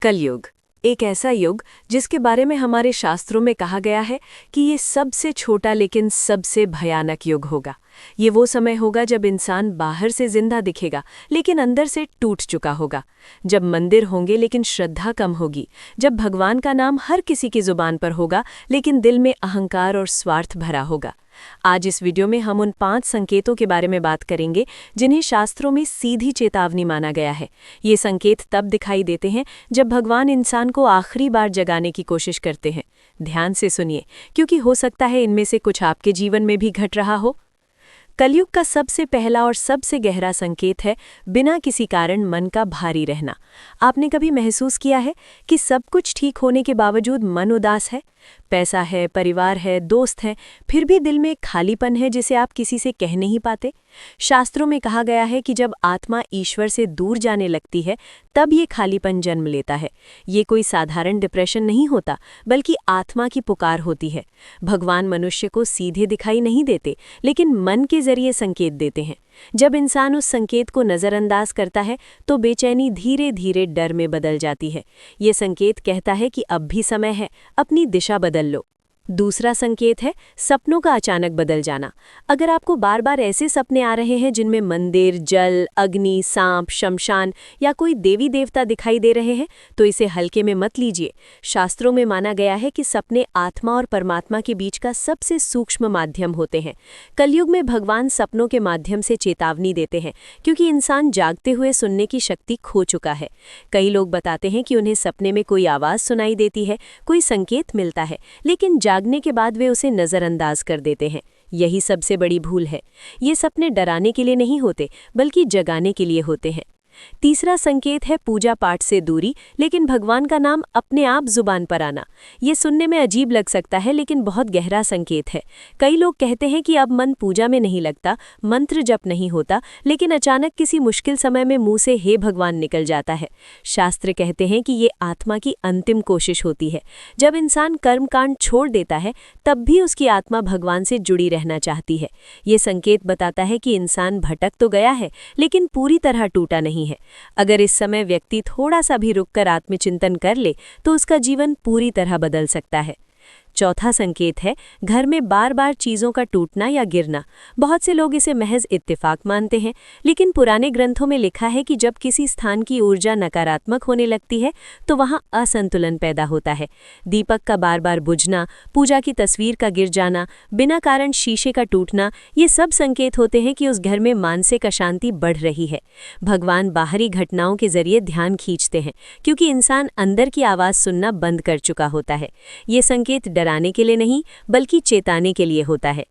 कलयुग, एक ऐसा युग जिसके बारे में हमारे शास्त्रों में कहा गया है कि ये सबसे छोटा लेकिन सबसे भयानक युग होगा। ये वो समय होगा जब इंसान बाहर से जिंदा दिखेगा लेकिन अंदर से टूट चुका होगा। जब मंदिर होंगे लेकिन श्रद्धा कम होगी। जब भगवान का नाम हर किसी की जुबान पर होगा लेकिन दिल में अहंकार और स्वार्थ भरा होगा। आज इस वीडियो में हम उन 5 संकेतों के बारे में बात करेंगे जिन्हें शास्त्रों में सीधी चेतावनी माना गया है। ये संकेत तब दिखाई देते हैं जब भगवान इंसान को आखिरी बार जगाने की कोशिश करते हैं। ध्यान से सुनिए, क्योंकि हो सकता है इनमें से कुछ आपके जीवन में भी घट रहा हो। कलयुग का सबसे पहला और सबसे गहरा संकेत है बिना किसी कारण मन का भारी रहना। आपने कभी महसूस किया है कि सब कुछ ठीक होने के बावजूद मन उदास है? पैसा है, परिवार है, दोस्त हैं, फिर भी दिल में एक खालीपन है जिसे आप किसी से कह नहीं पाते। शास्त्रों में कहा गया है कि जब आत्मा ईश्वर से दूर जाने लगती है तब ये खालीपन जन्म लेता है। ये कोई साधारण डिप्रेशन नहीं होता, बल्कि आत्मा की पुकार होती है। भगवान मनुष्य को सीधे दिखाई नहीं देते, लेकिन मन के जरिए संकेत देते हैं। जब इंसान उस संकेत को नज़रअंदाज करता है तो बेचैनी धीरे धीरे डर में बदल जाती है। ये संकेत कहता है कि अब भी समय है, अपनी दिशा बदल लो। दूसरा संकेत है सपनों का अचानक बदल जाना। अगर आपको बार बार ऐसे सपने आ रहे हैं जिनमें मंदिर, जल, अग्नि, सांप, शमशान या कोई देवी देवता दिखाई दे रहे हैं, तो इसे हल्के में मत लीजिए। शास्त्रों में माना गया है कि सपने आत्मा और परमात्मा के बीच का सबसे सूक्ष्म माध्यम होते हैं। कलयुग में भगवान सपनों के माध्यम से चेतावनी देते हैं, क्योंकि इंसान जागते हुए सुनने की शक्ति खो चुका है। कई लोग बताते हैं कि उन्हें सपने में कोई आवाज़ सुनाई देती है, कोई संकेत मिलता है, लेकिन जागने के बाद वे उसे नज़रअंदाज कर देते हैं। यही सबसे बड़ी भूल है। ये सपने डराने के लिए नहीं होते, बल्कि जगाने के लिए होते हैं। तीसरा संकेत है पूजा पाठ से दूरी, लेकिन भगवान का नाम अपने आप जुबान पर आना। ये सुनने में अजीब लग सकता है, लेकिन बहुत गहरा संकेत है। कई लोग कहते हैं कि अब मन पूजा में नहीं लगता, मंत्र जप नहीं होता, लेकिन अचानक किसी मुश्किल समय में मुंह से हे भगवान निकल जाता है। शास्त्र कहते हैं कि ये आत्मा की अंतिम कोशिश होती है। जब इंसान कर्मकांड छोड़ देता है तब भी उसकी आत्मा भगवान से जुड़ी रहना चाहती है। ये संकेत बताता है कि इंसान भटक तो गया है, लेकिन पूरी तरह टूटा नहीं है। अगर इस समय व्यक्ति थोड़ा सा भी रुककर आत्मचिंतन कर ले तो उसका जीवन पूरी तरह बदल सकता है। चौथा संकेत है घर में बार बार चीज़ों का टूटना या गिरना। बहुत से लोग इसे महज इत्तेफाक मानते हैं, लेकिन पुराने ग्रंथों में लिखा है कि जब किसी स्थान की ऊर्जा नकारात्मक होने लगती है तो वहां असंतुलन पैदा होता है। दीपक का बार बार बुझना, पूजा की तस्वीर का गिर जाना, बिना कारण शीशे का टूटना, ये सब संकेत होते हैं कि उस घर में मानसिक अशांति बढ़ रही है। भगवान बाहरी घटनाओं के जरिए ध्यान खींचते हैं, क्योंकि इंसान अंदर की आवाज़ सुनना बंद कर चुका होता है। ये संकेत डराने के लिए नहीं, बल्कि चेताने के लिए होता है।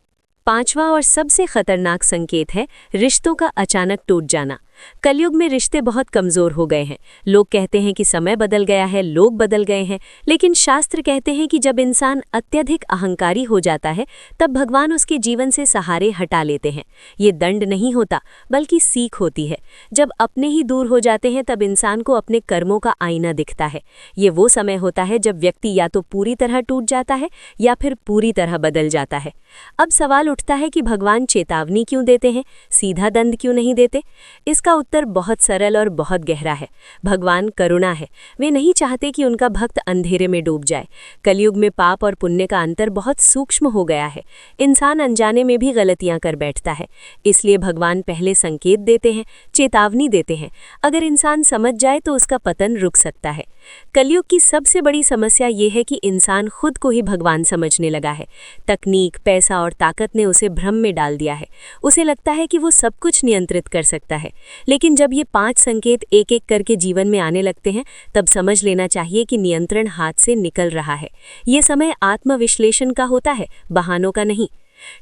पांचवा और सबसे खतरनाक संकेत है रिश्तों का अचानक टूट जाना। कलयुग में रिश्ते बहुत कमज़ोर हो गए हैं। लोग कहते हैं कि समय बदल गया है, लोग बदल गए हैं, लेकिन शास्त्र कहते हैं कि जब इंसान अत्यधिक अहंकारी हो जाता है तब भगवान उसके जीवन से सहारे हटा लेते हैं। ये दंड नहीं होता, बल्कि सीख होती है। जब अपने ही दूर हो जाते हैं तब इंसान को अपने कर्मों का आईना दिखता है। ये वो समय होता है जब व्यक्ति या तो पूरी तरह टूट जाता है या फिर पूरी तरह बदल जाता है। अब सवाल उठता है कि भगवान चेतावनी क्यों देते हैं, सीधा दंड क्यों नहीं देते? इसका उत्तर बहुत सरल और बहुत गहरा है। भगवान करुणा है। वे नहीं चाहते कि उनका भक्त अंधेरे में डूब जाए। कलयुग में पाप और पुण्य का अंतर बहुत सूक्ष्म हो गया है। इंसान अनजाने में भी गलतियां कर बैठता है। इसलिए भगवान पहले संकेत देते हैं, चेतावनी देते हैं। अगर इंसान समझ जाए तो उसका पतन रुक सकता है। कलयुग की सबसे बड़ी समस्या ये है कि इंसान खुद को ही भगवान समझने लगा है। तकनीक, पैसा और ताकत ने उसे भ्रम में डाल दिया है। उसे लगता है कि वो सब कुछ नियंत्रित कर सकता है। लेकिन जब ये 5 संकेत एक एक करके जीवन में आने लगते हैं तब समझ लेना चाहिए कि नियंत्रण हाथ से निकल रहा है। ये समय आत्मविश्लेषण का होता है, बहानों का नहीं।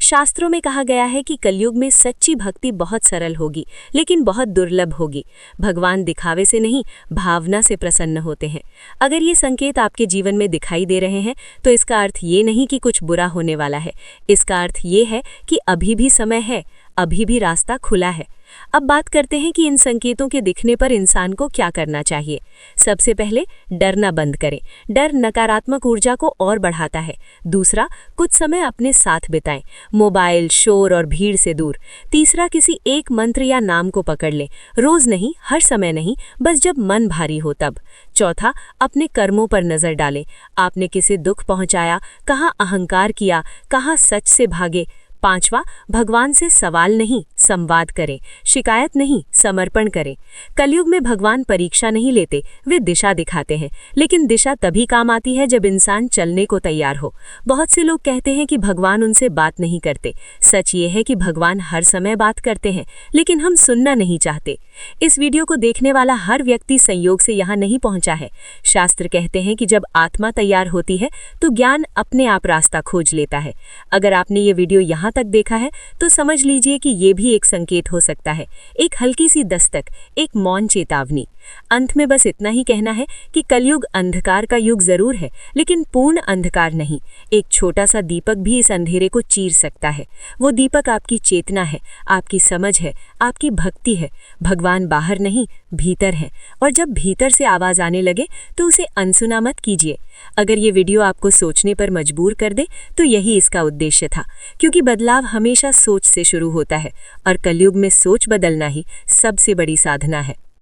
शास्त्रों में कहा गया है कि कलयुग में सच्ची भक्ति बहुत सरल होगी, लेकिन बहुत दुर्लभ होगी। भगवान दिखावे से नहीं, भावना से प्रसन्न होते हैं। अगर ये संकेत आपके जीवन में दिखाई दे रहे हैं तो इसका अर्थ ये नहीं कि कुछ बुरा होने वाला है। इसका अर्थ ये है कि अभी भी समय है, अभी भी रास्ता खुला है। अब बात करते हैं कि इन संकेतों के दिखने पर इंसान को क्या करना चाहिए। सबसे पहले डरना बंद करें। डर नकारात्मक ऊर्जा को और बढ़ाता है। दूसरा, कुछ समय अपने साथ बिताएं, मोबाइल, शोर और भीड़ से दूर। तीसरा, किसी एक मंत्र या नाम को पकड़ लें, रोज नहीं, हर समय नहीं, बस जब मन भारी हो तब। चौथा, अपने कर्मों पर नजर डालें। आपने किसे दुख पहुंचाया, कहाँ अहंकार किया, कहाँ सच से भागे। पांचवा, भगवान से सवाल नहीं, संवाद करें, शिकायत नहीं, समर्पण करें। कलयुग में भगवान परीक्षा नहीं लेते, वे दिशा दिखाते हैं, लेकिन दिशा तभी काम आती है जब इंसान चलने को तैयार हो। बहुत से लोग कहते हैं कि भगवान उनसे बात नहीं करते। सच ये है कि भगवान हर समय बात करते हैं, लेकिन हम सुनना नहीं चाहते। इस वीडियो को देखने वाला हर व्यक्ति संयोग से यहाँ नहीं पहुंचा है। शास्त्र कहते हैं कि जब आत्मा तैयार होती है तो ज्ञान अपने आप रास्ता खोज लेता है। अगर आपने ये वीडियो यहाँ तक देखा है तो समझ लीजिए कि ये भी एक संकेत हो सकता है, एक हल्की सी दस्तक, एक मौन चेतावनी। अंत में बस इतना ही कहना है कि कलयुग अंधकार का युग जरूर है, लेकिन पूर्ण अंधकार नहीं। एक छोटा सा दीपक भी इस अंधेरे को चीर सकता है। वो दीपक आपकी चेतना है, आपकी समझ है, आपकी भक्ति है। भगवान बाहर नहीं, भीतर है, और जब भीतर से आवाज आने लगे तो उसे अनसुना मत कीजिए। अगर ये वीडियो आपको सोचने पर मजबूर कर दे तो यही इसका उद्देश्य था, क्योंकि बदलाव हमेशा सोच से शुरू होता है और कलयुग में सोच बदलना ही सबसे बड़ी साधना है।